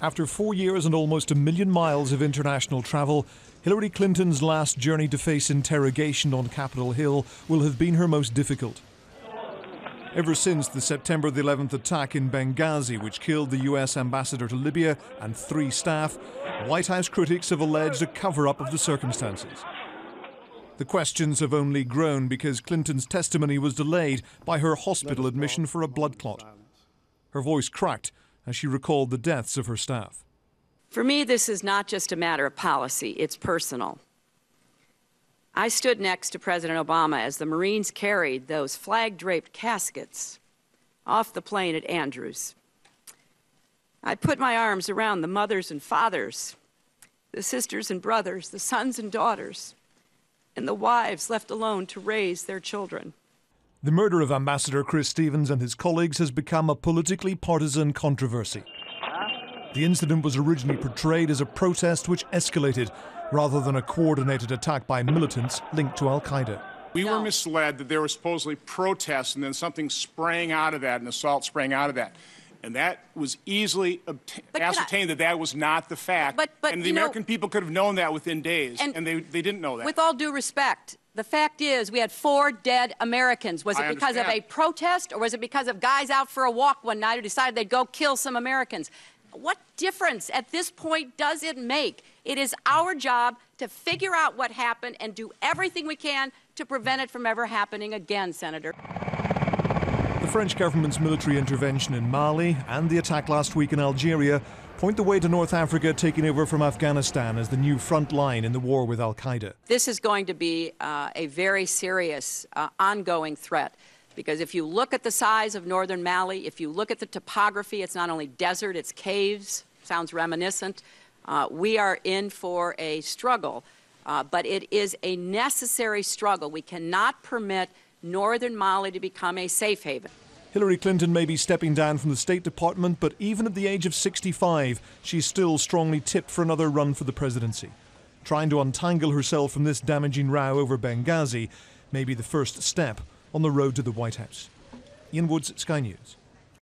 After 4 years and almost 1 million miles of international travel, Hillary Clinton's last journey to face interrogation on Capitol Hill will have been her most difficult. Ever since the September the 11th attack in Benghazi, which killed the US ambassador to Libya and 3 staff, White House critics have alleged a cover-up of the circumstances. The questions have only grown because Clinton's testimony was delayed by her hospital admission for a blood clot. Her voice cracked as she recalled the deaths of her staff. For me, this is not just a matter of policy, it's personal. I stood next to President Obama as the Marines carried those flag-draped caskets off the plane at Andrews. I put my arms around the mothers and fathers, the sisters and brothers, the sons and daughters, and the wives left alone to raise their children. The murder of Ambassador Chris Stevens and his colleagues has become a politically partisan controversy. The incident was originally portrayed as a protest which escalated, rather than a coordinated attack by militants linked to Al-Qaeda. We were misled that there were supposedly protests and then something sprang out of that, an assault sprang out of that. And that was easily ascertained that was not the fact. And the American people could have known that within days, and they didn't know that. With all due respect, the fact is we had 4 dead Americans. Was it because of a protest, or was it because of guys out for a walk one night who decided they'd go kill some Americans? What difference at this point does it make? It is our job to figure out what happened and do everything we can to prevent it from ever happening again, Senator. The French government's military intervention in Mali and the attack last week in Algeria point the way to North Africa taking over from Afghanistan as the new front line in the war with Al-Qaeda. This is going to be a very serious ongoing threat. Because if you look at the size of northern Mali, if you look at the topography, it's not only desert, it's caves. Sounds reminiscent. We are in for a struggle, but it is a necessary struggle. We cannot permit northern Mali to become a safe haven. Hillary Clinton may be stepping down from the State Department, but even at the age of 65, she's still strongly tipped for another run for the presidency. Trying to untangle herself from this damaging row over Benghazi may be the first step on the road to the White House. Ian Woods, Sky News.